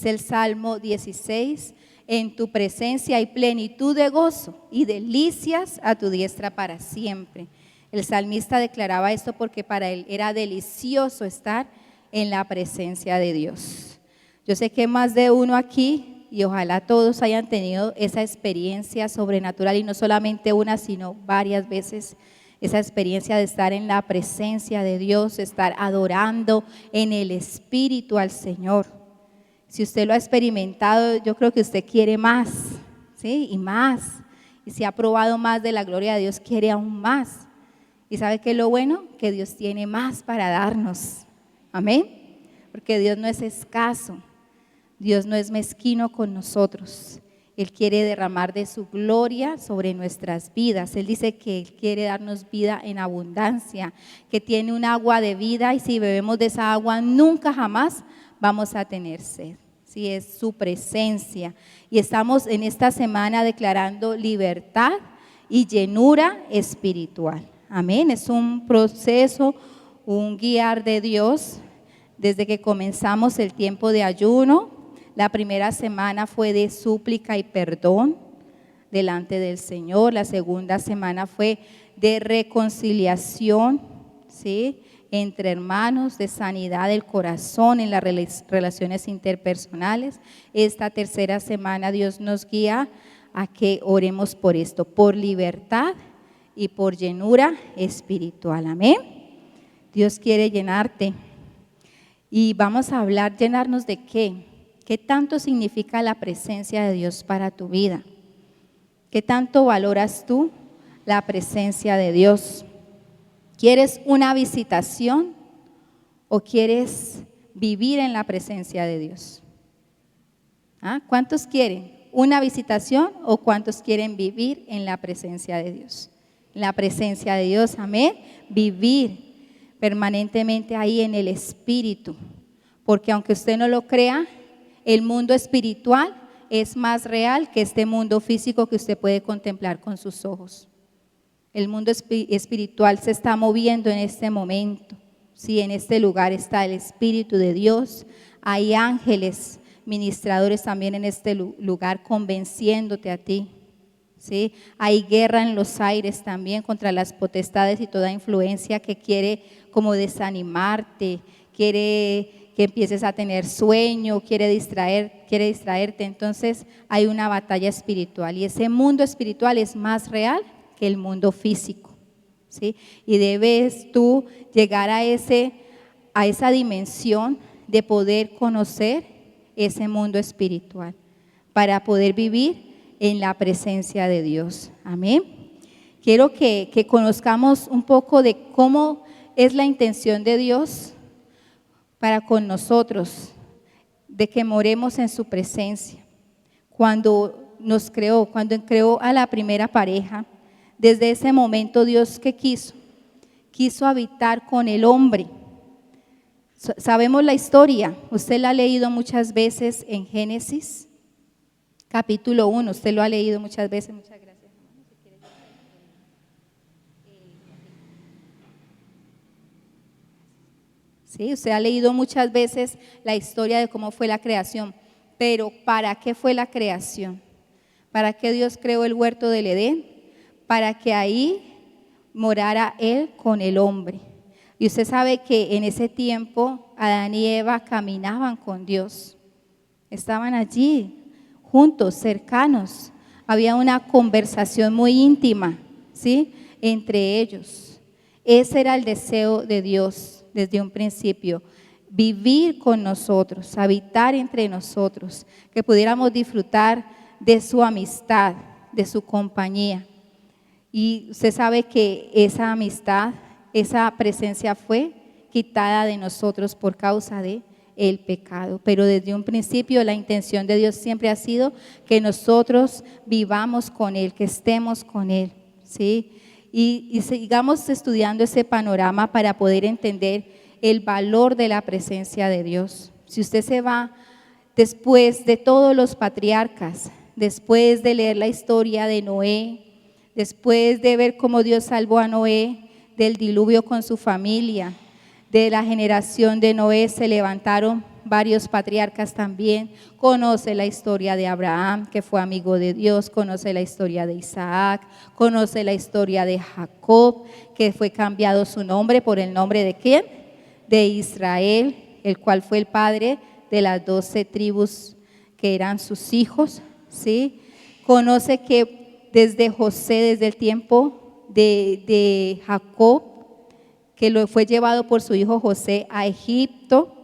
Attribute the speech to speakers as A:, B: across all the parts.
A: Dice el Salmo 16, en tu presencia hay plenitud de gozo y delicias a tu diestra para siempre. El salmista declaraba esto porque para él era delicioso estar en la presencia de Dios. Yo sé que más de uno aquí, y ojalá todos hayan tenido esa experiencia sobrenatural, y no solamente una, sino varias veces, esa experiencia de estar en la presencia de Dios, estar adorando en el Espíritu al Señor. Si usted lo ha experimentado, yo creo que usted quiere más, ¿sí? Y más. Y si ha probado más de la gloria de Dios, quiere aún más. ¿Y sabe qué es lo bueno? Que Dios tiene más para darnos. Amén. Porque Dios no es escaso. Dios no es mezquino con nosotros. Él quiere derramar de su gloria sobre nuestras vidas. Él dice que Él quiere darnos vida en abundancia, que tiene un agua de vida y si bebemos de esa agua nunca jamás vamos a tener sed. Sí, es su presencia. Y estamos en esta semana declarando libertad y llenura espiritual. Amén. Es un proceso, un guiar de Dios desde que comenzamos el tiempo de ayuno. La primera semana fue de súplica y perdón delante del Señor. La segunda semana fue de reconciliación, ¿sí?, entre hermanos, de sanidad del corazón en las relaciones interpersonales. Esta tercera semana Dios nos guía a que oremos por esto, por libertad y por llenura espiritual. Amén. Dios quiere llenarte. Y vamos a hablar, llenarnos de qué. ¿Qué tanto significa la presencia de Dios para tu vida? ¿Qué tanto valoras tú la presencia de Dios? ¿Quieres una visitación o quieres vivir en la presencia de Dios? ¿Ah? ¿Cuántos quieren una visitación o cuántos quieren vivir en la presencia de Dios? La presencia de Dios, amén. Vivir permanentemente ahí en el Espíritu, porque aunque usted no lo crea, el mundo espiritual es más real que este mundo físico que usted puede contemplar con sus ojos. El mundo espiritual se está moviendo en este momento. Sí, en este lugar está el Espíritu de Dios. Hay ángeles ministradores también en este lugar convenciéndote a ti. ¿Sí? Hay guerra en los aires también contra las potestades y toda influencia que quiere como desanimarte, quiere que empieces a tener sueño, quiere distraerte. Entonces hay una batalla espiritual y ese mundo espiritual es más real que el mundo físico, ¿sí? Y debes tú llegar a esa dimensión de poder conocer ese mundo espiritual para poder vivir en la presencia de Dios. Amén. Quiero que conozcamos un poco de cómo es la intención de Dios para con nosotros, de que moremos en su presencia. Cuando nos creó, cuando creó a la primera pareja, desde ese momento Dios, ¿qué quiso? Quiso habitar con el hombre. Sabemos la historia, usted la ha leído muchas veces en Génesis, capítulo 1, usted lo ha leído muchas veces. Muchas gracias. Sí, usted ha leído muchas veces la historia de cómo fue la creación, pero ¿para qué fue la creación? ¿Para qué Dios creó el huerto del Edén? Para que ahí morara Él con el hombre. Y usted sabe que en ese tiempo Adán y Eva caminaban con Dios, estaban allí juntos, cercanos, había una conversación muy íntima, ¿sí?, entre ellos. Ese era el deseo de Dios desde un principio, vivir con nosotros, habitar entre nosotros, que pudiéramos disfrutar de su amistad, de su compañía. Y usted sabe que esa amistad, esa presencia fue quitada de nosotros por causa de el pecado, pero desde un principio la intención de Dios siempre ha sido que nosotros vivamos con Él, que estemos con Él, ¿sí? Y sigamos estudiando ese panorama para poder entender el valor de la presencia de Dios. Si usted se va después de todos los patriarcas, después de leer la historia de Noé, después de ver cómo Dios salvó a Noé del diluvio con su familia, de la generación de Noé se levantaron varios patriarcas también, conoce la historia de Abraham, que fue amigo de Dios, conoce la historia de Isaac, conoce la historia de Jacob, que fue cambiado su nombre por el nombre de ¿quién? De Israel, el cual fue el padre de las 12 tribus que eran sus hijos, ¿sí? Conoce que desde José, desde el tiempo de Jacob, que fue llevado por su hijo José a Egipto.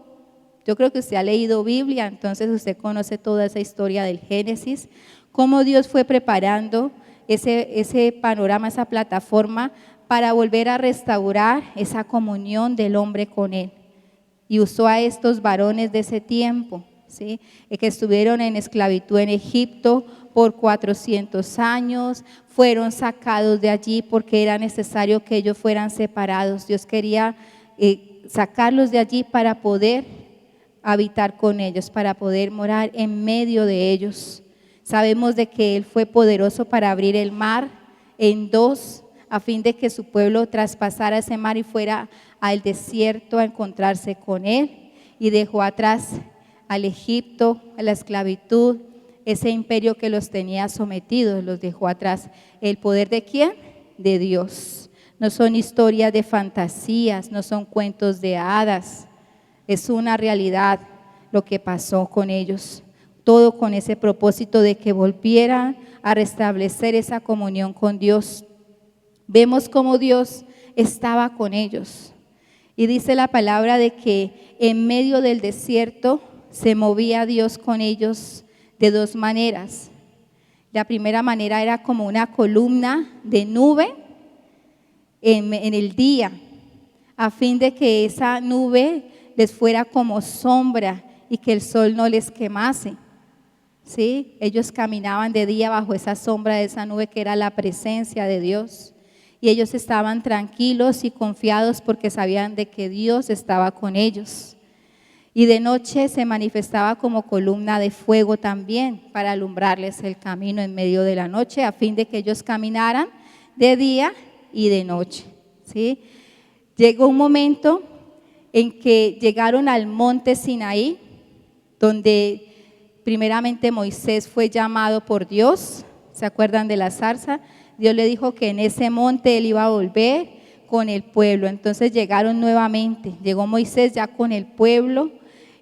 A: Yo creo que usted ha leído Biblia, entonces usted conoce toda esa historia del Génesis, cómo Dios fue preparando ese panorama, esa plataforma para volver a restaurar esa comunión del hombre con Él. Y usó a estos varones de ese tiempo, ¿sí? Que estuvieron en esclavitud en Egipto por 400 años, fueron sacados de allí porque era necesario que ellos fueran separados. Dios quería sacarlos de allí para poder habitar con ellos, para poder morar en medio de ellos. Sabemos de que Él fue poderoso para abrir el mar en dos, a fin de que su pueblo traspasara ese mar y fuera al desierto a encontrarse con Él, y dejó atrás al Egipto, a la esclavitud, ese imperio que los tenía sometidos, los dejó atrás. ¿El poder de quién? De Dios. No son historias de fantasías, no son cuentos de hadas, es una realidad lo que pasó con ellos. Todo con ese propósito de que volvieran a restablecer esa comunión con Dios. Vemos cómo Dios estaba con ellos. Y dice la palabra de que en medio del desierto se movía Dios con ellos de dos maneras. La primera manera era como una columna de nube en el día, a fin de que esa nube les fuera como sombra y que el sol no les quemase. ¿Sí? Ellos caminaban de día bajo esa sombra de esa nube que era la presencia de Dios. Y ellos estaban tranquilos y confiados porque sabían de que Dios estaba con ellos. Y de noche se manifestaba como columna de fuego también para alumbrarles el camino en medio de la noche, a fin de que ellos caminaran de día y de noche, ¿sí? Llegó un momento en que llegaron al monte Sinaí, donde primeramente Moisés fue llamado por Dios. ¿Se acuerdan de la zarza? Dios le dijo que en ese monte él iba a volver con el pueblo. Entonces llegaron nuevamente, llegó Moisés ya con el pueblo,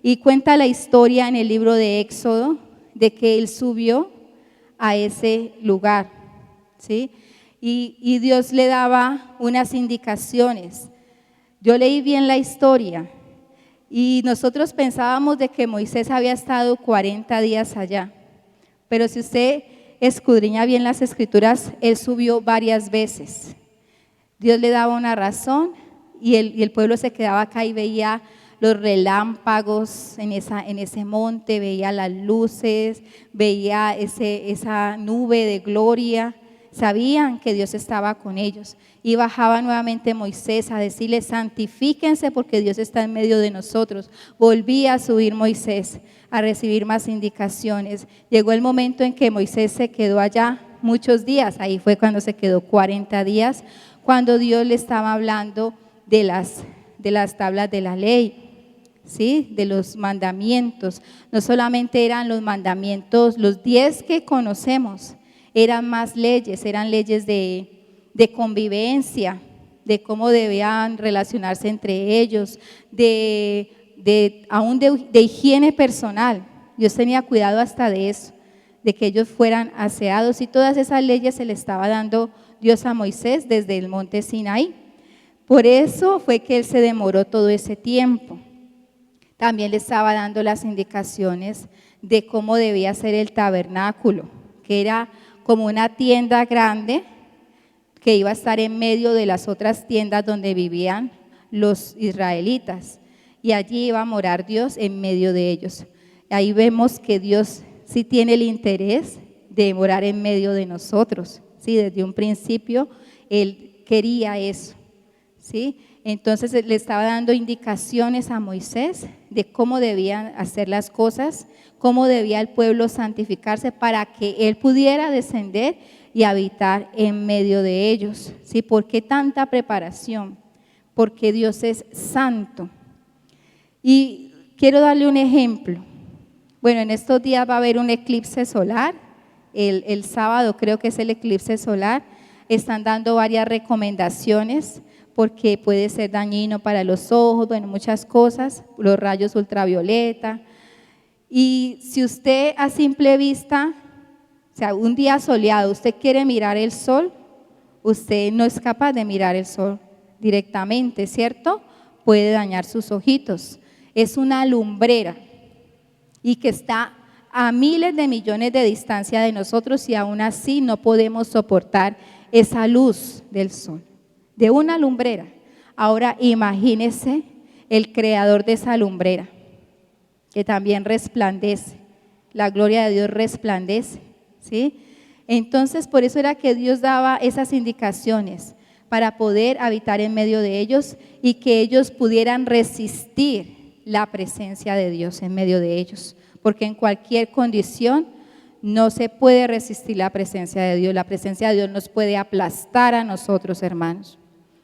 A: y cuenta la historia en el libro de Éxodo de que él subió a ese lugar, ¿sí? Y Dios le daba unas indicaciones. Yo leí bien la historia y nosotros pensábamos de que Moisés había estado 40 días allá, pero si usted escudriña bien las escrituras, él subió varias veces. Dios le daba una razón y el pueblo se quedaba acá y veía los relámpagos en ese monte, veía las luces, veía esa nube de gloria. Sabían que Dios estaba con ellos. Y bajaba nuevamente Moisés a decirles: santifíquense porque Dios está en medio de nosotros. Volvía a subir Moisés a recibir más indicaciones. Llegó el momento en que Moisés se quedó allá muchos días. Ahí fue cuando se quedó 40 días, cuando Dios le estaba hablando de las tablas de la ley, ¿sí? De los mandamientos. No solamente eran los mandamientos, los 10 que conocemos, eran más leyes, eran leyes de convivencia, de cómo debían relacionarse entre ellos, aún de higiene personal. Dios tenía cuidado hasta de eso, de que ellos fueran aseados, y todas esas leyes se le estaba dando Dios a Moisés desde el monte Sinaí. Por eso fue que él se demoró todo ese tiempo. También le estaba dando las indicaciones de cómo debía ser el tabernáculo, que era como una tienda grande que iba a estar en medio de las otras tiendas donde vivían los israelitas, y allí iba a morar Dios en medio de ellos. Ahí vemos que Dios sí tiene el interés de morar en medio de nosotros, ¿sí? Desde un principio Él quería eso, ¿sí? Entonces le estaba dando indicaciones a Moisés de cómo debían hacer las cosas, cómo debía el pueblo santificarse para que él pudiera descender y habitar en medio de ellos, ¿sí? ¿Por qué tanta preparación? Porque Dios es santo. Y quiero darle un ejemplo. Bueno, en estos días va a haber un eclipse solar, el sábado creo que es el eclipse solar. Están dando varias recomendaciones porque puede ser dañino para los ojos, bueno, muchas cosas, los rayos ultravioleta. Y si usted a simple vista, o sea, un día soleado, usted quiere mirar el sol, usted no es capaz de mirar el sol directamente, ¿cierto? Puede dañar sus ojitos. Es una lumbrera y que está a miles de millones de distancia de nosotros y aún así no podemos soportar esa luz del sol, de una lumbrera. Ahora imagínese el creador de esa lumbrera, que también resplandece, la gloria de Dios resplandece, ¿sí? Entonces, por eso era que Dios daba esas indicaciones para poder habitar en medio de ellos y que ellos pudieran resistir la presencia de Dios en medio de ellos, porque en cualquier condición no se puede resistir la presencia de Dios. La presencia de Dios nos puede aplastar a nosotros, hermanos.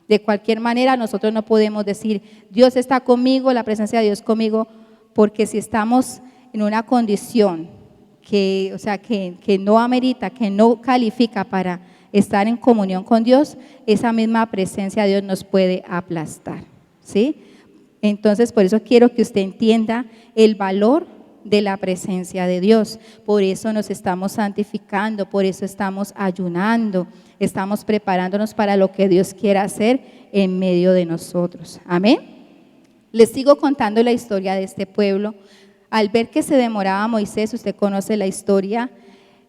A: De cualquier manera, nosotros no podemos decir, Dios está conmigo, la presencia de Dios conmigo, porque si estamos en una condición que no amerita, que no califica para estar en comunión con Dios, esa misma presencia de Dios nos puede aplastar, ¿sí? Entonces, por eso quiero que usted entienda el valor de la presencia de Dios. Por eso nos estamos santificando, por eso estamos ayunando, estamos preparándonos para lo que Dios quiera hacer en medio de nosotros. Amén. Les sigo contando la historia de este pueblo. Al ver que se demoraba Moisés, usted conoce la historia,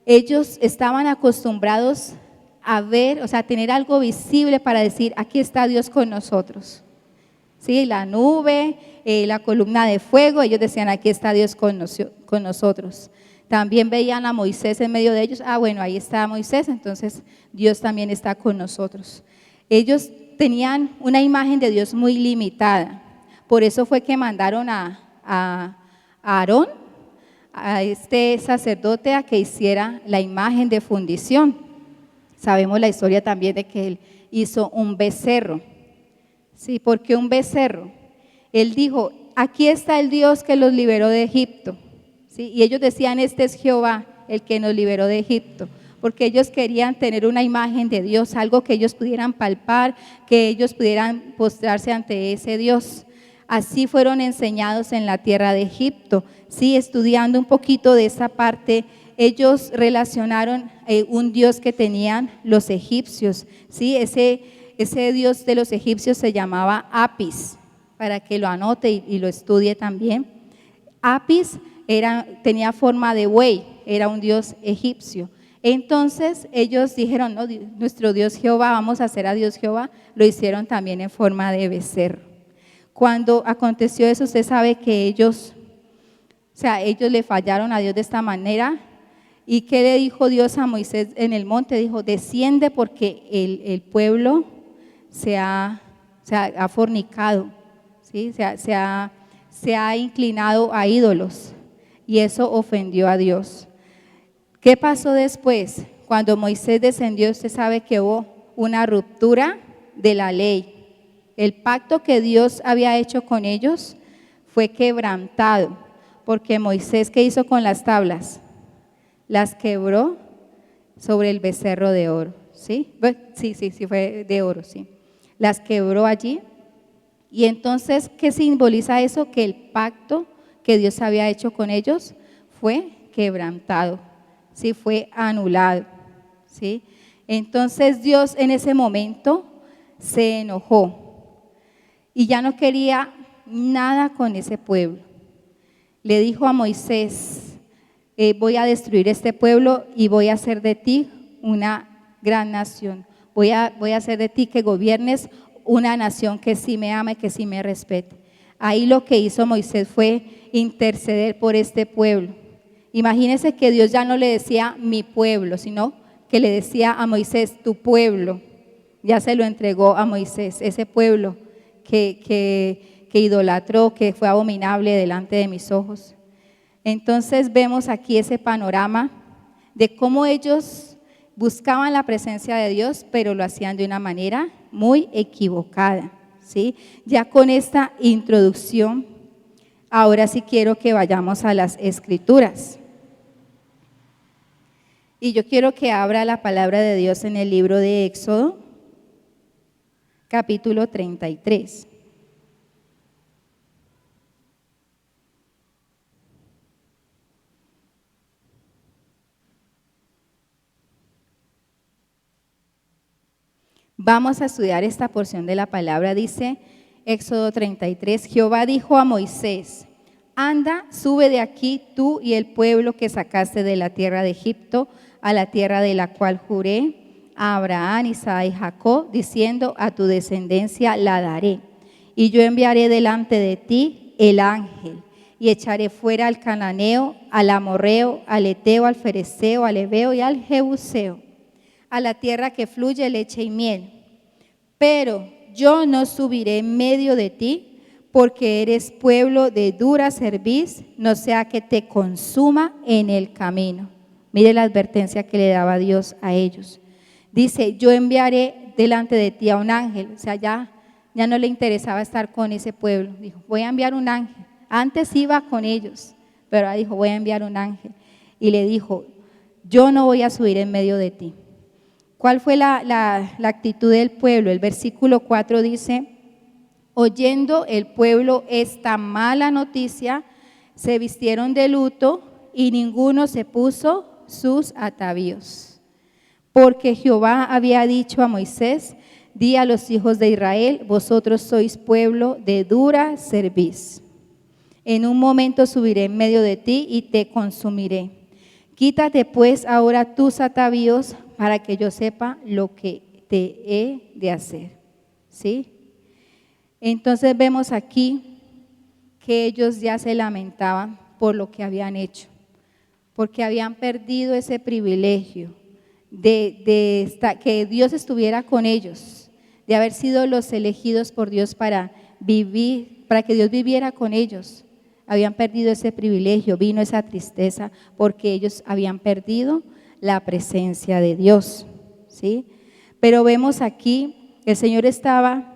A: ellos estaban acostumbrados a ver, o sea, tener algo visible para decir, aquí está Dios con nosotros. Sí, la nube, la columna de fuego, ellos decían, aquí está Dios con nosotros. También veían a Moisés en medio de ellos, bueno, ahí está Moisés, entonces Dios también está con nosotros. Ellos tenían una imagen de Dios muy limitada, por eso fue que mandaron a Aarón, a este sacerdote, a que hiciera la imagen de fundición. Sabemos la historia también de que él hizo un becerro. Sí, ¿por qué un becerro? Él dijo, aquí está el Dios que los liberó de Egipto. ¿Sí? Y ellos decían, este es Jehová, el que nos liberó de Egipto. Porque ellos querían tener una imagen de Dios, algo que ellos pudieran palpar, que ellos pudieran postrarse ante ese Dios. Así fueron enseñados en la tierra de Egipto. Sí, estudiando un poquito de esa parte, ellos relacionaron un Dios que tenían los egipcios. Sí, ese Dios de los egipcios se llamaba Apis, para que lo anote y lo estudie también. Apis tenía forma de buey, era un Dios egipcio. Entonces ellos dijeron, no, nuestro Dios Jehová, vamos a hacer a Dios Jehová, lo hicieron también en forma de becerro. Cuando aconteció eso, usted sabe que ellos le fallaron a Dios de esta manera. ¿Y qué le dijo Dios a Moisés en el monte? Dijo, desciende porque el pueblo se ha fornicado, ¿sí? se ha inclinado a ídolos y eso ofendió a Dios. ¿Qué pasó después? Cuando Moisés descendió, usted sabe que hubo una ruptura de la ley. El pacto que Dios había hecho con ellos fue quebrantado, porque Moisés, ¿qué hizo con las tablas? Las quebró sobre el becerro de oro, ¿sí? Sí, fue de oro, sí. Las quebró allí. Y entonces, ¿qué simboliza eso? Que el pacto que Dios había hecho con ellos fue quebrantado, ¿sí? Fue anulado, ¿sí? Entonces Dios en ese momento se enojó y ya no quería nada con ese pueblo. Le dijo a Moisés, voy a destruir este pueblo y voy a hacer de ti una gran nación. Voy a hacer de ti que gobiernes una nación que sí me ama y que sí me respete. Ahí lo que hizo Moisés fue interceder por este pueblo. Imagínense que Dios ya no le decía mi pueblo, sino que le decía a Moisés, tu pueblo. Ya se lo entregó a Moisés, ese pueblo que idolatró, que fue abominable delante de mis ojos. Entonces vemos aquí ese panorama de cómo ellos buscaban la presencia de Dios, pero lo hacían de una manera muy equivocada, ¿sí? Ya con esta introducción, Ahora sí quiero que vayamos a las Escrituras. Y yo quiero que abra la palabra de Dios en el libro de Éxodo, capítulo 33. Vamos a estudiar esta porción de la palabra. Dice Éxodo 33, Jehová dijo a Moisés, anda, sube de aquí tú y el pueblo que sacaste de la tierra de Egipto, a la tierra de la cual juré a Abraham, Isaac y Jacob, diciendo, a tu descendencia la daré. Y yo enviaré delante de ti el ángel, y echaré fuera al cananeo, al amorreo, al eteo, al fereceo, al heveo y al jebuseo, a la tierra que fluye leche y miel. Pero yo no subiré en medio de ti, porque eres pueblo de dura cerviz, no sea que te consuma en el camino. Mire la advertencia que le daba Dios a ellos. Dice, yo enviaré delante de ti a un ángel. O sea, ya no le interesaba estar con ese pueblo. Dijo, voy a enviar un ángel. Antes iba con ellos, pero ahora dijo, voy a enviar un ángel. Y le dijo, yo no voy a subir en medio de ti. ¿Cuál fue la actitud del pueblo? El versículo 4 dice, oyendo el pueblo esta mala noticia, se vistieron de luto y ninguno se puso sus atavíos. Porque Jehová había dicho a Moisés, di a los hijos de Israel, vosotros sois pueblo de dura cerviz. En un momento subiré en medio de ti y te consumiré. Quítate pues ahora tus atavíos para que yo sepa lo que te he de hacer. ¿Sí? Entonces vemos aquí que ellos ya se lamentaban por lo que habían hecho, porque habían perdido ese privilegio que Dios estuviera con ellos, de haber sido los elegidos por Dios para vivir, para que Dios viviera con ellos. Habían perdido ese privilegio, vino esa tristeza porque ellos habían perdido la presencia de Dios, ¿sí? Pero vemos aquí, el Señor estaba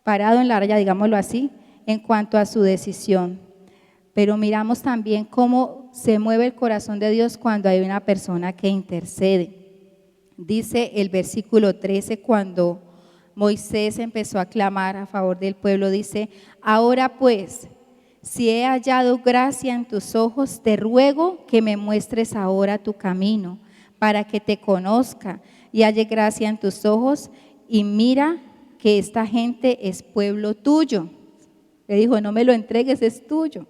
A: parado en la raya, digámoslo así, en cuanto a su decisión. Pero miramos también cómo se mueve el corazón de Dios cuando hay una persona que intercede. Dice el versículo 13, cuando Moisés empezó a clamar a favor del pueblo, dice, ahora pues, si he hallado gracia en tus ojos, te ruego que me muestres ahora tu camino, para que te conozca y halle gracia en tus ojos, y mira que esta gente es pueblo tuyo. Le dijo, no me lo entregues, es tuyo.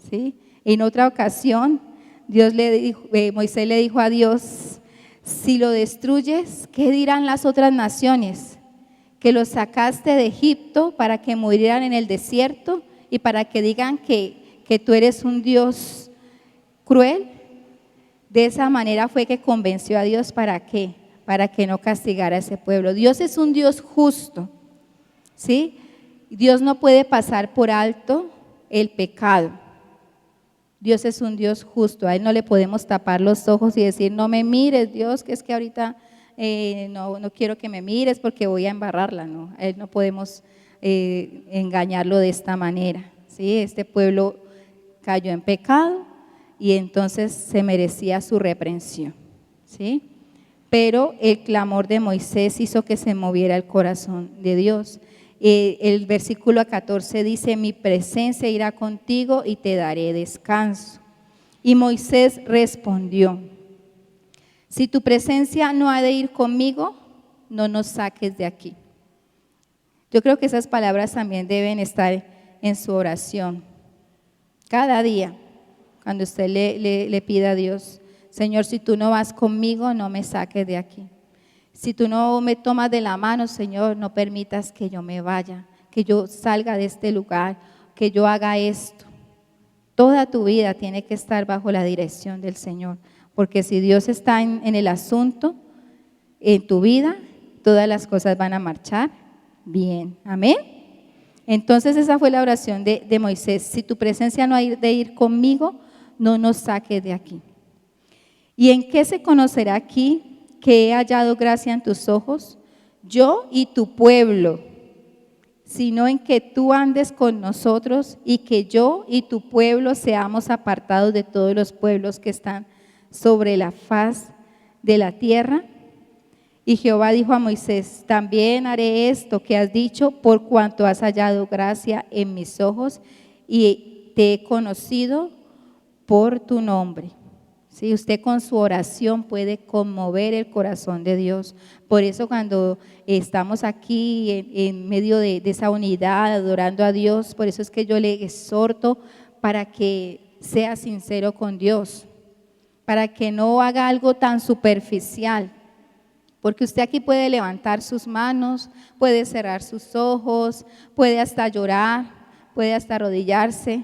A: ¿Sí? En otra ocasión, Moisés le dijo a Dios, si lo destruyes, ¿qué dirán las otras naciones? Que los sacaste de Egipto para que murieran en el desierto y para que digan que tú eres un Dios cruel. De esa manera fue que convenció a Dios, ¿para qué? Para que no castigara a ese pueblo. Dios es un Dios justo, ¿sí? Dios no puede pasar por alto el pecado. Dios es un Dios justo, a Él no le podemos tapar los ojos y decir, no me mires, Dios, que es que ahorita no quiero que me mires porque voy a embarrarla, no, a Él no podemos engañarlo de esta manera, ¿sí? Este pueblo cayó en pecado y entonces se merecía su reprensión, ¿sí? Pero el clamor de Moisés hizo que se moviera el corazón de Dios. El versículo 14 dice, mi presencia irá contigo y te daré descanso. Y Moisés respondió, si tu presencia no ha de ir conmigo, no nos saques de aquí. Yo creo que esas palabras también deben estar en su oración. Cada día, cuando usted le pida a Dios, Señor, si tú no vas conmigo, no me saques de aquí. Si tú no me tomas de la mano, Señor, no permitas que yo me vaya, que yo salga de este lugar, que yo haga esto. Toda tu vida tiene que estar bajo la dirección del Señor, porque si Dios está en el asunto, en tu vida, todas las cosas van a marchar bien. Amén. Entonces esa fue la oración de Moisés. Si tu presencia no ha de ir conmigo, no nos saques de aquí. ¿Y en qué se conocerá aquí que he hallado gracia en tus ojos? Yo y tu pueblo. sino en que tú andes con nosotros y que yo y tu pueblo seamos apartados de todos los pueblos que están sobre la faz de la tierra. Y Jehová dijo a Moisés: también haré esto que has dicho, por cuanto has hallado gracia en mis ojos y te he conocido por tu nombre. ¿Sí? Usted con su oración puede conmover el corazón de Dios. Por eso cuando estamos aquí en medio de esa unidad, adorando a Dios, por eso es que yo le exhorto para que sea sincero con Dios, para que no haga algo tan superficial. Porque usted aquí puede levantar sus manos, puede cerrar sus ojos, puede hasta llorar, puede hasta arrodillarse.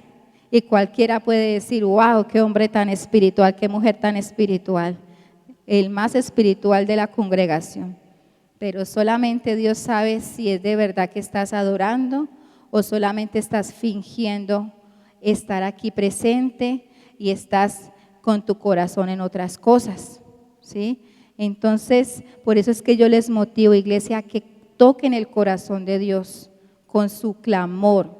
A: Y cualquiera puede decir: wow, qué hombre tan espiritual, qué mujer tan espiritual, el más espiritual de la congregación. Pero solamente Dios sabe si es de verdad que estás adorando o solamente estás fingiendo estar aquí presente y estás con tu corazón en otras cosas, ¿sí? Entonces, por eso es que yo les motivo, iglesia, a que toquen el corazón de Dios con su clamor,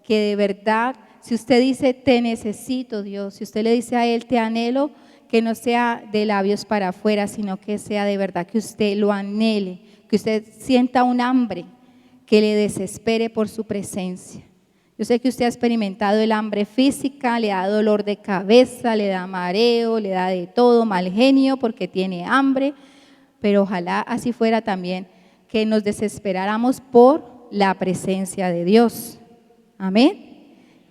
A: que de verdad, si usted dice: te necesito, Dios, si usted le dice a Él: te anhelo, que no sea de labios para afuera, sino que sea de verdad que usted lo anhele, que usted sienta un hambre que le desespere por su presencia. Yo sé que usted ha experimentado el hambre física, le da dolor de cabeza, le da mareo, le da de todo, mal genio porque tiene hambre, pero ojalá así fuera también, que nos desesperáramos por la presencia de Dios. Amén.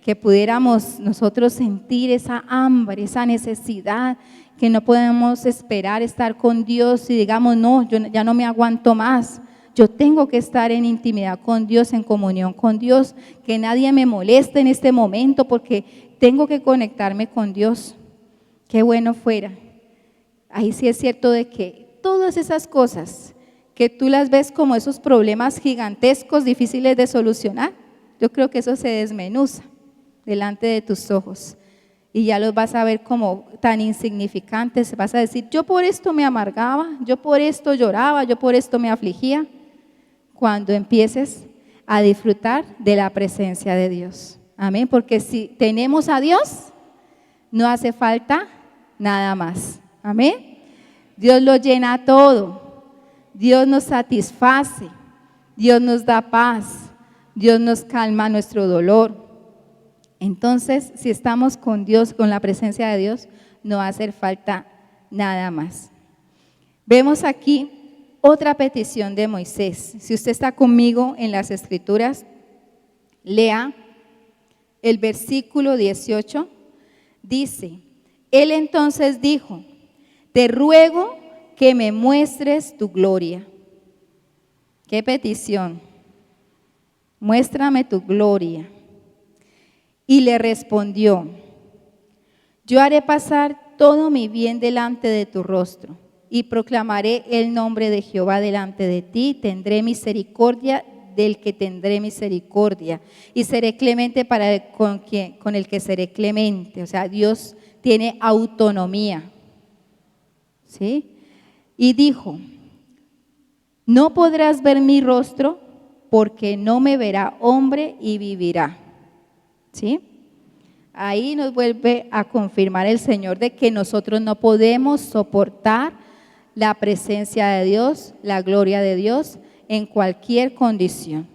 A: Que pudiéramos nosotros sentir esa hambre, esa necesidad, que no podemos esperar estar con Dios y digamos: no, yo ya no me aguanto más. Yo tengo que estar en intimidad con Dios, en comunión con Dios, que nadie me moleste en este momento porque tengo que conectarme con Dios. Qué bueno fuera. Ahí sí es cierto de que todas esas cosas que tú las ves como esos problemas gigantescos, difíciles de solucionar, yo creo que eso se desmenuza delante de tus ojos y ya los vas a ver como tan insignificantes. Vas a decir: yo por esto me amargaba, yo por esto lloraba, yo por esto me afligía. Cuando empieces a disfrutar de la presencia de Dios. Amén, porque si tenemos a Dios, no hace falta nada más. Amén. Dios lo llena todo, Dios nos satisface, Dios nos da paz, Dios nos calma nuestro dolor. Entonces, si estamos con Dios, con la presencia de Dios, no va a hacer falta nada más. Vemos aquí otra petición de Moisés. Si usted está conmigo en las Escrituras, lea el versículo 18. Dice: él entonces dijo: te ruego que me muestres tu gloria. ¿Qué petición? Muéstrame tu gloria. Y le respondió: yo haré pasar todo mi bien delante de tu rostro y proclamaré el nombre de Jehová delante de ti. Tendré misericordia del que tendré misericordia y seré clemente con el que seré clemente. O sea, Dios tiene autonomía, ¿sí? Y dijo: no podrás ver mi rostro, porque no me verá hombre y vivirá. ¿Sí? Ahí nos vuelve a confirmar el Señor de que nosotros no podemos soportar la presencia de Dios, la gloria de Dios en cualquier condición.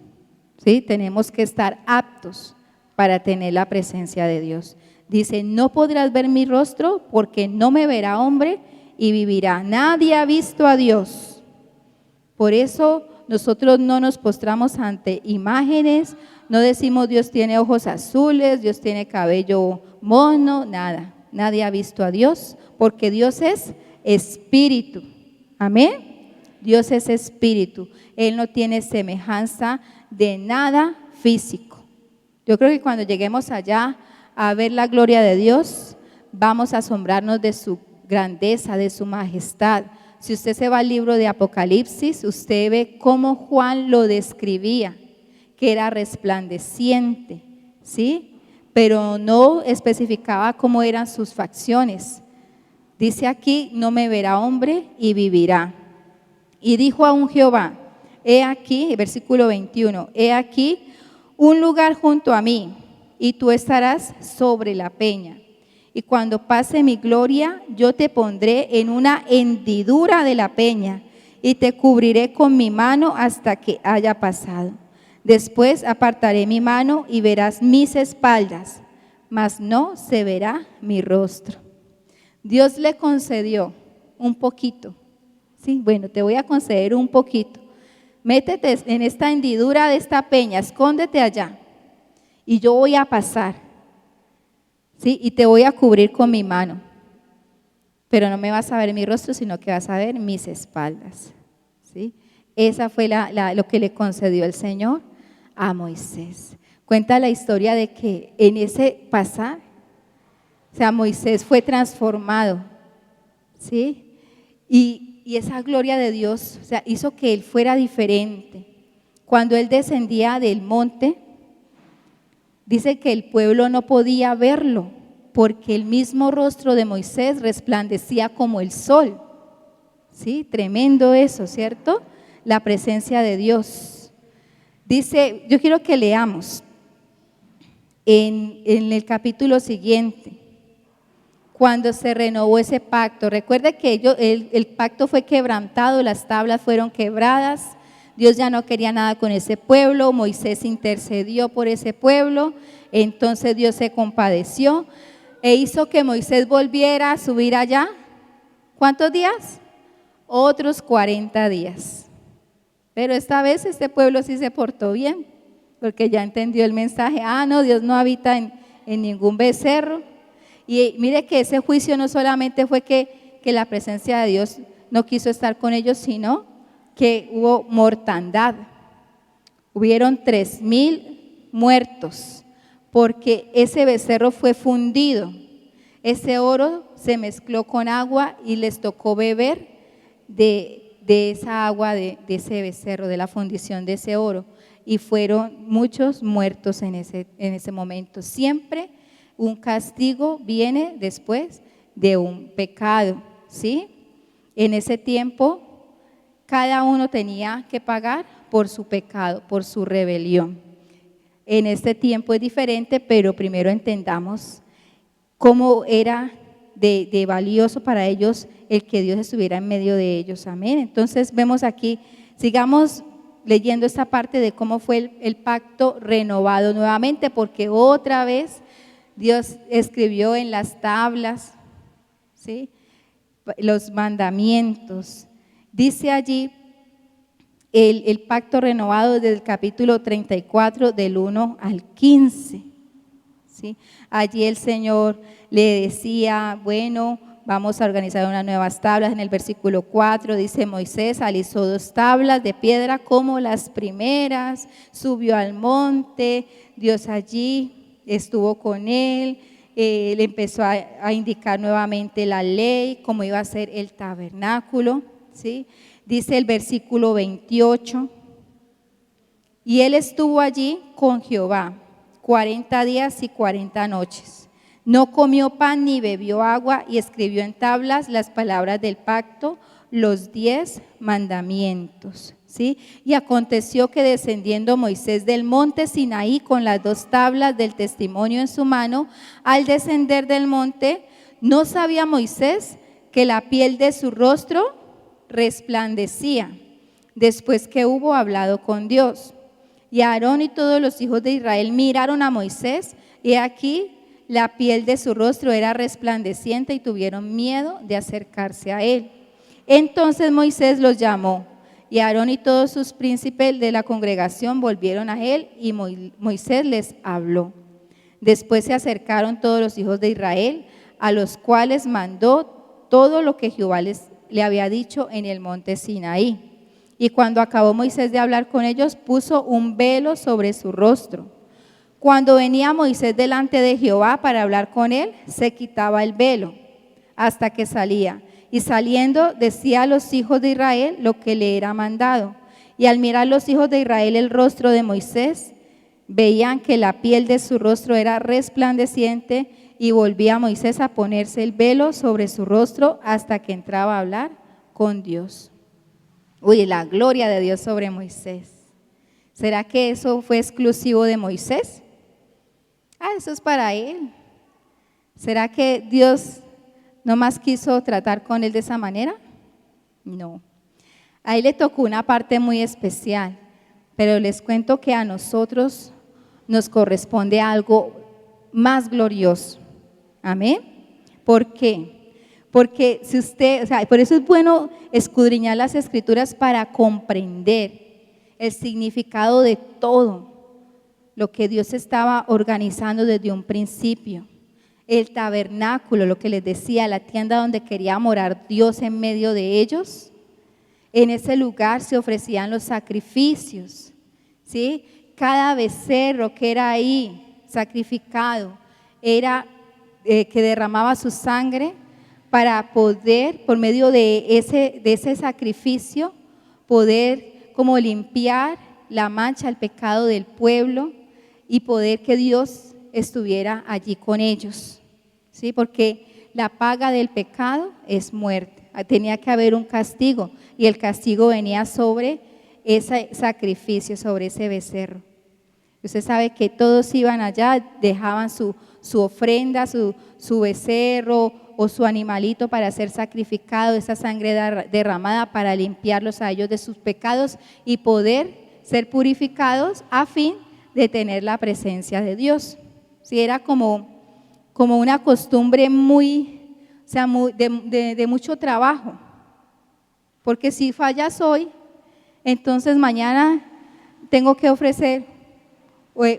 A: ¿Sí? Tenemos que estar aptos para tener la presencia de Dios. Dice: no podrás ver mi rostro, porque no me verá hombre y vivirá. Nadie ha visto a Dios. Por eso nosotros no nos postramos ante imágenes, no decimos: Dios tiene ojos azules, Dios tiene cabello mono, nada. Nadie ha visto a Dios, porque Dios es espíritu. Amén. Dios es espíritu. Él no tiene semejanza de nada físico. Yo creo que cuando lleguemos allá a ver la gloria de Dios, vamos a asombrarnos de su grandeza, de su majestad. Si usted se va al libro de Apocalipsis, usted ve cómo Juan lo describía, que era resplandeciente, ¿sí? Pero no especificaba cómo eran sus facciones. Dice aquí: no me verá hombre y vivirá. Y dijo aún Jehová: he aquí, versículo 21, he aquí un lugar junto a mí, y tú estarás sobre la peña. Y cuando pase mi gloria, yo te pondré en una hendidura de la peña, y te cubriré con mi mano hasta que haya pasado. Después apartaré mi mano y verás mis espaldas, mas no se verá mi rostro. Dios le concedió un poquito. Sí, bueno, te voy a conceder un poquito. Métete en esta hendidura de esta peña, escóndete allá y yo voy a pasar, ¿sí? Y te voy a cubrir con mi mano, pero no me vas a ver mi rostro, sino que vas a ver mis espaldas, ¿sí? Esa fue lo que le concedió el Señor a Moisés. Cuenta la historia de que en ese pasar, o sea, Moisés fue transformado, ¿sí? Y esa gloria de Dios, o sea, hizo que él fuera diferente. Cuando él descendía del monte, dice que el pueblo no podía verlo, porque el mismo rostro de Moisés resplandecía como el sol. ¿Sí? Tremendo eso, ¿cierto? La presencia de Dios. Dice, yo quiero que leamos en el capítulo siguiente, cuando se renovó ese pacto. Recuerde que el pacto fue quebrantado, las tablas fueron quebradas, Dios ya no quería nada con ese pueblo, Moisés intercedió por ese pueblo, entonces Dios se compadeció e hizo que Moisés volviera a subir allá. ¿Cuántos días? Otros 40 días. Pero esta vez este pueblo sí se portó bien, porque ya entendió el mensaje. No, Dios no habita en ningún becerro. Y mire que ese juicio no solamente fue que la presencia de Dios no quiso estar con ellos, sino que hubo mortandad. Hubieron 3,000 muertos, porque ese becerro fue fundido. Ese oro se mezcló con agua y les tocó beber de esa agua de ese becerro, de la fundición de ese oro. Y fueron muchos muertos en ese momento. Siempre un castigo viene después de un pecado, ¿sí? En ese tiempo, cada uno tenía que pagar por su pecado, por su rebelión. En este tiempo es diferente, pero primero entendamos cómo era de valioso para ellos el que Dios estuviera en medio de ellos. Amén. Entonces vemos aquí, sigamos leyendo esta parte de cómo fue el pacto renovado nuevamente, porque otra vez Dios escribió en las tablas, ¿sí?, los mandamientos. Dice allí el pacto renovado desde el capítulo 34 del 1 al 15. ¿Sí? Allí el Señor le decía, bueno, vamos a organizar unas nuevas tablas. En el versículo 4 dice, Moisés alisó 2 tablas de piedra como las primeras, subió al monte, Dios allí estuvo con él, le empezó a indicar nuevamente la ley, cómo iba a ser el tabernáculo, ¿sí? Dice el versículo 28, y él estuvo allí con Jehová 40 días y 40 noches. No comió pan ni bebió agua, y escribió en tablas las palabras del pacto, los 10 mandamientos. ¿Sí? Y aconteció que descendiendo Moisés del monte Sinaí con las 2 tablas del testimonio en su mano, al descender del monte, no sabía Moisés que la piel de su rostro resplandecía, después que hubo hablado con Dios. Y Aarón y todos los hijos de Israel miraron a Moisés, y aquí la piel de su rostro era resplandeciente, y tuvieron miedo de acercarse a él. Entonces Moisés los llamó, y Aarón y todos sus príncipes de la congregación volvieron a él, y Moisés les habló. Después se acercaron todos los hijos de Israel, a los cuales mandó todo lo que Jehová le había dicho en el monte Sinaí. Y cuando acabó Moisés de hablar con ellos, puso un velo sobre su rostro. Cuando venía Moisés delante de Jehová para hablar con él, se quitaba el velo hasta que salía. Y saliendo decía a los hijos de Israel lo que le era mandado. Y al mirar los hijos de Israel el rostro de Moisés, veían que la piel de su rostro era resplandeciente, y volvía Moisés a ponerse el velo sobre su rostro hasta que entraba a hablar con Dios. Uy, la gloria de Dios sobre Moisés. ¿Será que eso fue exclusivo de Moisés? Eso es para él. ¿Será que Dios no más quiso tratar con él de esa manera? No. A él le tocó una parte muy especial, pero les cuento que a nosotros nos corresponde algo más glorioso. Amén. ¿Por qué? Porque si usted, por eso es bueno escudriñar las escrituras para comprender el significado de todo lo que Dios estaba organizando desde un principio. El tabernáculo, lo que les decía, la tienda donde quería morar Dios en medio de ellos. En ese lugar se ofrecían los sacrificios, ¿sí? Cada becerro que era ahí sacrificado era que derramaba su sangre para poder, por medio de ese sacrificio, poder como limpiar la mancha, el pecado del pueblo y poder que Dios estuviera allí con ellos, ¿sí? Porque la paga del pecado es muerte. Tenía que haber un castigo y el castigo venía sobre ese sacrificio, sobre ese becerro. Usted sabe que todos iban allá, dejaban su ofrenda, su becerro o su animalito para ser sacrificado, esa sangre derramada para limpiarlos a ellos de sus pecados y poder ser purificados a fin de tener la presencia de Dios. Sí, era como una costumbre de mucho trabajo, porque si fallas hoy, entonces mañana tengo que ofrecer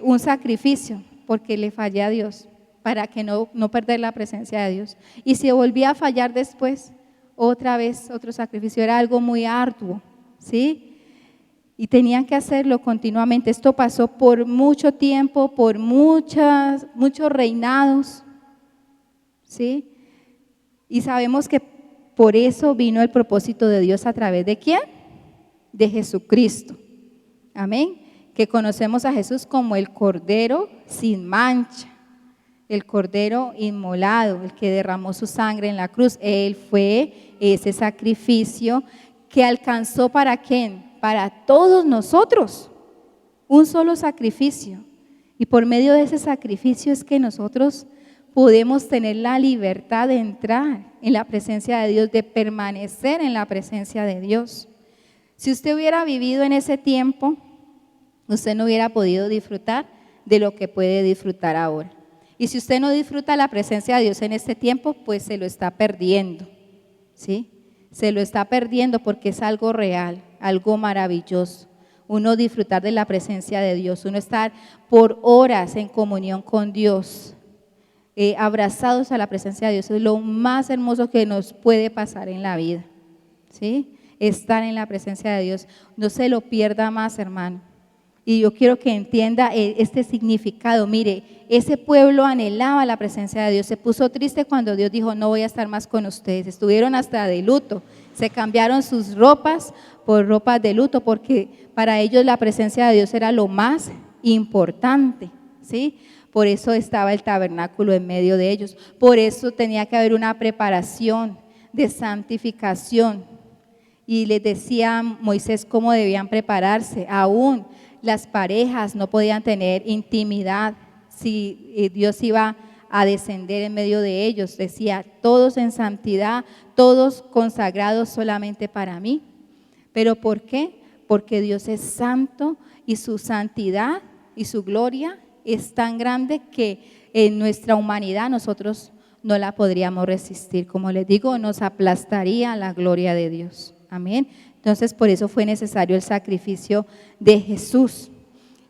A: un sacrificio, porque le fallé a Dios, para que no perder la presencia de Dios. Y si volvía a fallar después, otra vez otro sacrificio, era algo muy arduo, ¿sí? Y tenían que hacerlo continuamente. Esto pasó por mucho tiempo, por muchos reinados, ¿sí? Y sabemos que por eso vino el propósito de Dios a través de ¿quién? De Jesucristo. Amén. Que conocemos a Jesús como el Cordero sin mancha, el Cordero inmolado, el que derramó su sangre en la cruz. Él fue ese sacrificio que alcanzó ¿para quién? Para todos nosotros. Un solo sacrificio. Y por medio de ese sacrificio es que nosotros podemos tener la libertad de entrar en la presencia de Dios, de permanecer en la presencia de Dios. Si usted hubiera vivido en ese tiempo, usted no hubiera podido disfrutar de lo que puede disfrutar ahora. Y si usted no disfruta la presencia de Dios en este tiempo, pues se lo está perdiendo, ¿sí? Se lo está perdiendo porque es algo real, algo maravilloso. Uno disfrutar de la presencia de Dios, uno estar por horas en comunión con Dios, abrazados a la presencia de Dios, es lo más hermoso que nos puede pasar en la vida, ¿sí? Estar en la presencia de Dios, no se lo pierda más, hermano. Y yo quiero que entienda este significado. Mire, ese pueblo anhelaba la presencia de Dios, se puso triste cuando Dios dijo, no voy a estar más con ustedes. Estuvieron hasta de luto, se cambiaron sus ropas por ropas de luto, porque para ellos la presencia de Dios era lo más importante, ¿sí? Por eso estaba el tabernáculo en medio de ellos, por eso tenía que haber una preparación de santificación. Y les decía Moisés cómo debían prepararse. Aún las parejas no podían tener intimidad si Dios iba a descender en medio de ellos. Decía, todos en santidad, todos consagrados solamente para mí. ¿Pero por qué? Porque Dios es santo y su santidad y su gloria es tan grande que en nuestra humanidad nosotros no la podríamos resistir. Como les digo, nos aplastaría la gloria de Dios. Amén. Entonces, por eso fue necesario el sacrificio de Jesús.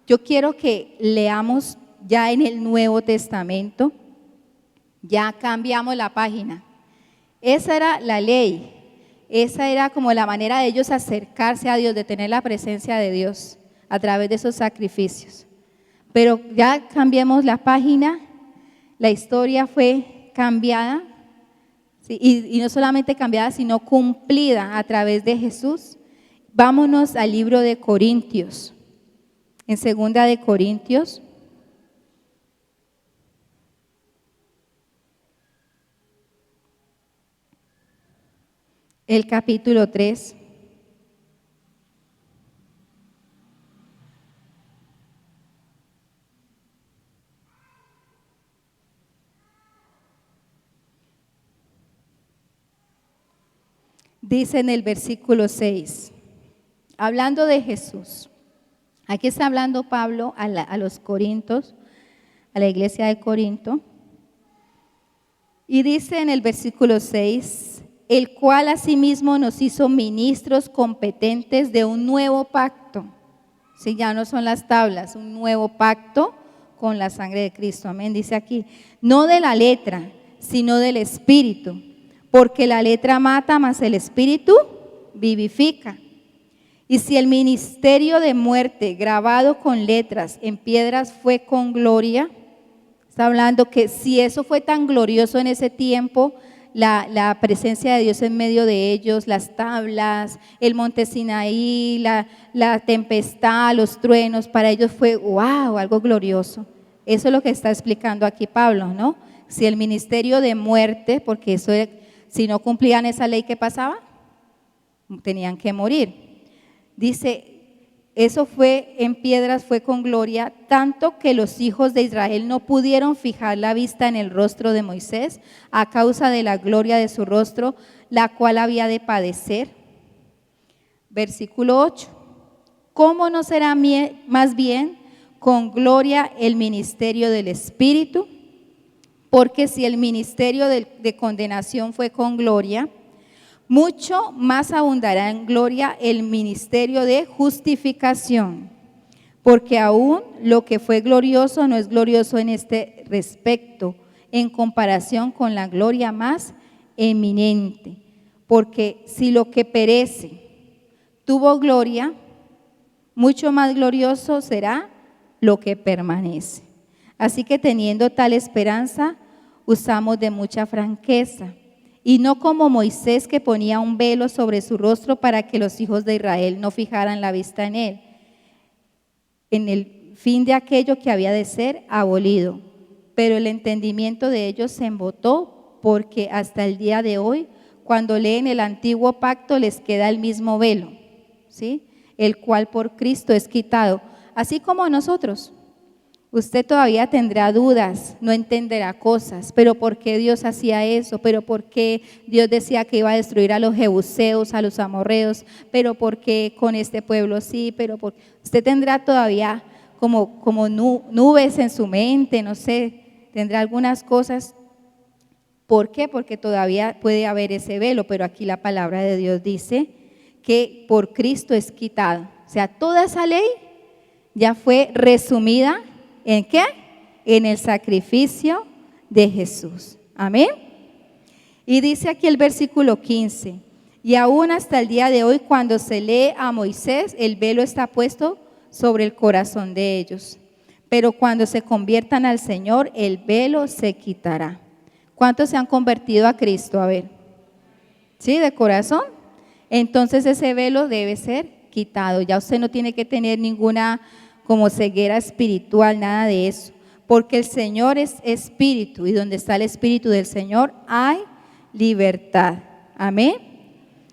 A: Yo quiero que leamos ya en el Nuevo Testamento, ya cambiamos la página. Esa era la ley, esa era como la manera de ellos acercarse a Dios, de tener la presencia de Dios a través de esos sacrificios. Pero ya cambiamos la página, la historia fue cambiada. Sí, y no solamente cambiada, sino cumplida a través de Jesús. Vámonos al libro de Corintios. En segunda de Corintios, el capítulo 3. Dice en el versículo 6, hablando de Jesús. Aquí está hablando Pablo a los Corintios, a la iglesia de Corinto. Y dice en el versículo 6, el cual asimismo nos hizo ministros competentes de un nuevo pacto. Si ya no son las tablas, un nuevo pacto con la sangre de Cristo. Amén. Dice aquí, no de la letra, sino del Espíritu, porque la letra mata, mas el Espíritu vivifica. Y si el ministerio de muerte grabado con letras en piedras fue con gloria, está hablando que si eso fue tan glorioso en ese tiempo, la presencia de Dios en medio de ellos, las tablas, el monte Sinaí, la tempestad, los truenos, para ellos fue wow, algo glorioso. Eso es lo que está explicando aquí Pablo, ¿no? Si el ministerio de muerte, porque eso, si no cumplían esa ley, ¿qué pasaba? Tenían que morir. Dice, eso fue en piedras, fue con gloria, tanto que los hijos de Israel no pudieron fijar la vista en el rostro de Moisés a causa de la gloria de su rostro, la cual había de padecer. Versículo 8. ¿Cómo no será más bien con gloria el ministerio del Espíritu? Porque si el ministerio de condenación fue con gloria, mucho más abundará en gloria el ministerio de justificación, porque aún lo que fue glorioso no es glorioso en este respecto, en comparación con la gloria más eminente. Porque si lo que perece tuvo gloria, mucho más glorioso será lo que permanece. Así que teniendo tal esperanza, usamos de mucha franqueza. Y no como Moisés, que ponía un velo sobre su rostro para que los hijos de Israel no fijaran la vista en él, en el fin de aquello que había de ser abolido. Pero el entendimiento de ellos se embotó, porque hasta el día de hoy, cuando leen el antiguo pacto, les queda el mismo velo, ¿sí? El cual por Cristo es quitado, así como nosotros. Usted todavía tendrá dudas, no entenderá cosas, pero ¿por qué Dios hacía eso? ¿Pero por qué Dios decía que iba a destruir a los jebuseos, a los amorreos? ¿Pero por qué con este pueblo sí? Usted tendrá todavía como nubes en su mente, no sé, tendrá algunas cosas. ¿Por qué? Porque todavía puede haber ese velo, pero aquí la palabra de Dios dice que por Cristo es quitado. O sea, toda esa ley ya fue resumida. ¿En qué? En el sacrificio de Jesús. Amén. Y dice aquí el versículo 15, y aún hasta el día de hoy, cuando se lee a Moisés, el velo está puesto sobre el corazón de ellos. Pero cuando se conviertan al Señor, el velo se quitará. ¿Cuántos se han convertido a Cristo? A ver. ¿Sí? ¿De corazón? Entonces ese velo debe ser quitado. Ya usted no tiene que tener ninguna como ceguera espiritual, nada de eso, porque el Señor es espíritu, y donde está el espíritu del Señor hay libertad. Amén.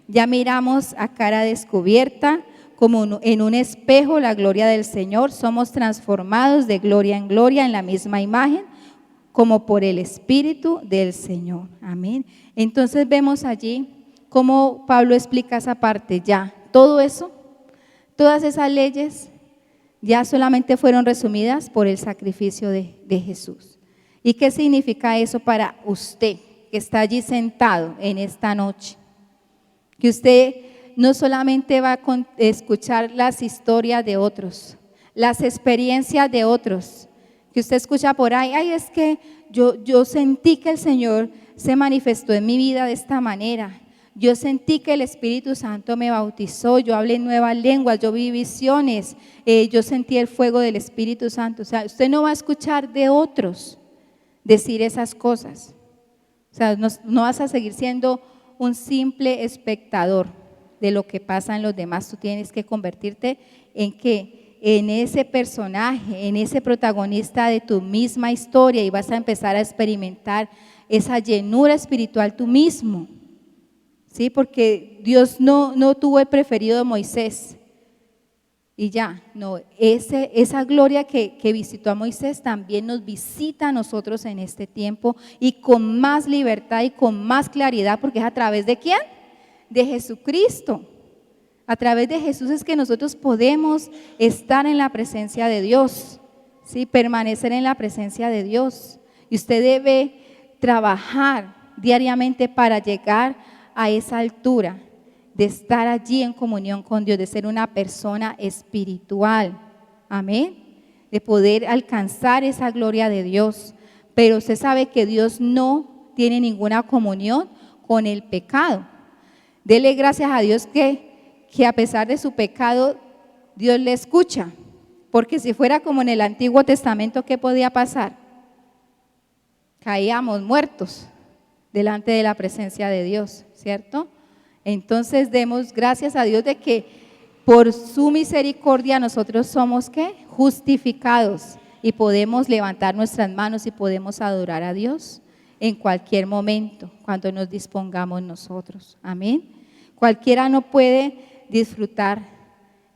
A: Ya miramos a cara descubierta, como en un espejo, la gloria del Señor. Somos transformados de gloria en gloria en la misma imagen, como por el Espíritu del Señor. Amén. Entonces vemos allí cómo Pablo explica esa parte. Ya, todo eso, todas esas leyes ya solamente fueron resumidas por el sacrificio de Jesús. ¿Y qué significa eso para usted que está allí sentado en esta noche? Que usted no solamente va a escuchar las historias de otros, las experiencias de otros, que usted escucha por ahí, ay, es que yo sentí que el Señor se manifestó en mi vida de esta manera. Yo sentí que el Espíritu Santo me bautizó, yo hablé en nuevas lenguas, yo vi visiones, yo sentí el fuego del Espíritu Santo. O sea, usted no va a escuchar de otros decir esas cosas. O sea, no vas a seguir siendo un simple espectador de lo que pasa en los demás. Tú tienes que convertirte en ese personaje, en ese protagonista de tu misma historia, y vas a empezar a experimentar esa llenura espiritual tú mismo. ¿Sí? Porque Dios no tuvo el preferido de Moisés y ya, no, esa gloria que visitó a Moisés también nos visita a nosotros en este tiempo, y con más libertad y con más claridad, porque es a través de ¿quién? de Jesucristo. A través de Jesús es que nosotros podemos estar en la presencia de Dios, ¿sí? Permanecer en la presencia de Dios. Y usted debe trabajar diariamente para llegar a esa altura, de estar allí en comunión con Dios, de ser una persona espiritual. Amén. De poder alcanzar esa gloria de Dios. Pero usted sabe que Dios no tiene ninguna comunión con el pecado. Dele gracias a Dios que a pesar de su pecado, Dios le escucha. Porque si fuera como en el Antiguo Testamento, ¿qué podía pasar? Caíamos muertos delante de la presencia de Dios, ¿cierto? Entonces demos gracias a Dios de que por su misericordia nosotros somos ¿qué? Justificados y podemos levantar nuestras manos y podemos adorar a Dios en cualquier momento cuando nos dispongamos nosotros. Amén. Cualquiera no puede disfrutar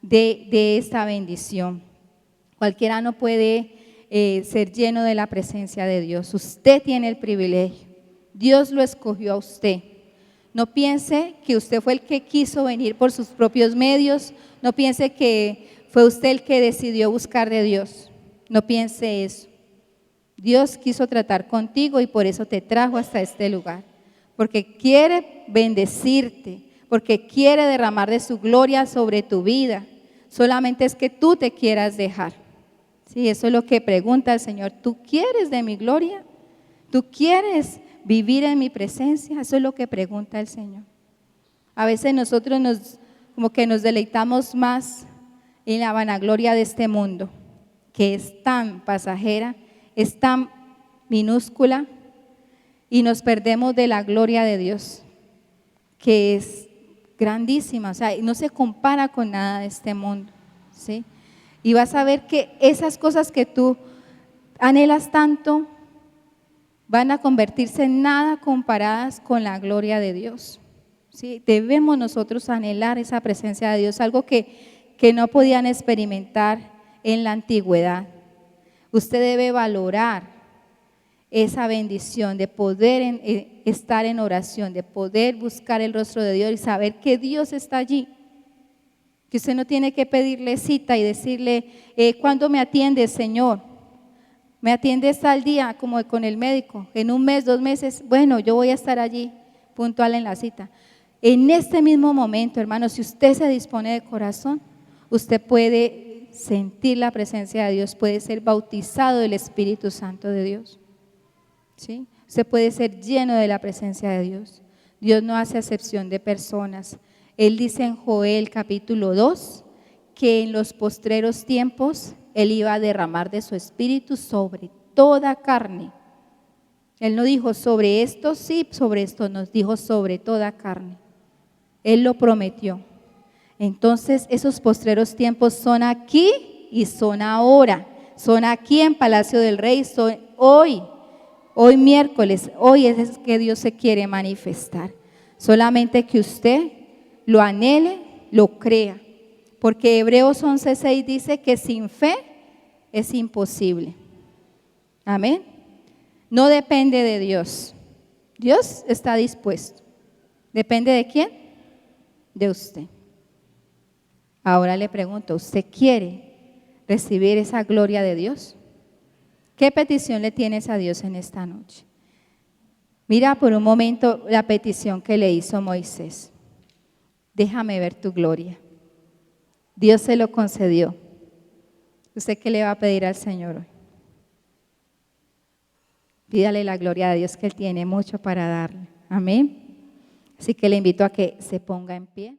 A: de esta bendición. Cualquiera no puede ser lleno de la presencia de Dios. Usted tiene el privilegio. Dios lo escogió a usted. No piense que usted fue el que quiso venir por sus propios medios. No piense que fue usted el que decidió buscar de Dios. No piense eso. Dios quiso tratar contigo y por eso te trajo hasta este lugar. Porque quiere bendecirte, porque quiere derramar de su gloria sobre tu vida. Solamente es que tú te quieras dejar. Sí, eso es lo que pregunta el Señor. ¿Tú quieres de mi gloria? ¿Tú quieres vivir en mi presencia? Eso es lo que pregunta el Señor. A veces nosotros como que nos deleitamos más en la vanagloria de este mundo, que es tan pasajera, es tan minúscula, y nos perdemos de la gloria de Dios, que es grandísima, o sea, no se compara con nada de este mundo, ¿sí? Y vas a ver que esas cosas que tú anhelas tanto van a convertirse en nada comparadas con la gloria de Dios, ¿sí? Debemos nosotros anhelar esa presencia de Dios, algo que no podían experimentar en la antigüedad. Usted debe valorar esa bendición de poder estar en oración, de poder buscar el rostro de Dios y saber que Dios está allí, que usted no tiene que pedirle cita y decirle, ¿cuándo me atiendes, Señor? ¿Me atiendes tal día como con el médico? En un mes, 2 meses, bueno, yo voy a estar allí puntual en la cita. En este mismo momento, hermano, si usted se dispone de corazón, usted puede sentir la presencia de Dios, puede ser bautizado del Espíritu Santo de Dios, ¿sí? Usted puede ser lleno de la presencia de Dios. Dios no hace acepción de personas. Él dice en Joel capítulo 2 que en los postreros tiempos Él iba a derramar de su Espíritu sobre toda carne. Él no dijo sobre esto sí, sobre esto nos dijo sobre toda carne. Él lo prometió. Entonces esos postreros tiempos son aquí y son ahora. Son aquí en Palacio del Rey, son hoy miércoles, hoy es que Dios se quiere manifestar. Solamente que usted lo anhele, lo crea. Porque Hebreos 11:6 dice que sin fe es imposible. Amén. No depende de Dios. Dios está dispuesto. ¿Depende de quién? De usted. Ahora le pregunto, ¿usted quiere recibir esa gloria de Dios? ¿Qué petición le tienes a Dios en esta noche? Mira por un momento la petición que le hizo Moisés. Déjame ver tu gloria. Dios se lo concedió. ¿Usted qué le va a pedir al Señor hoy? Pídale la gloria de Dios, que Él tiene mucho para darle. Amén. Así que le invito a que se ponga en pie.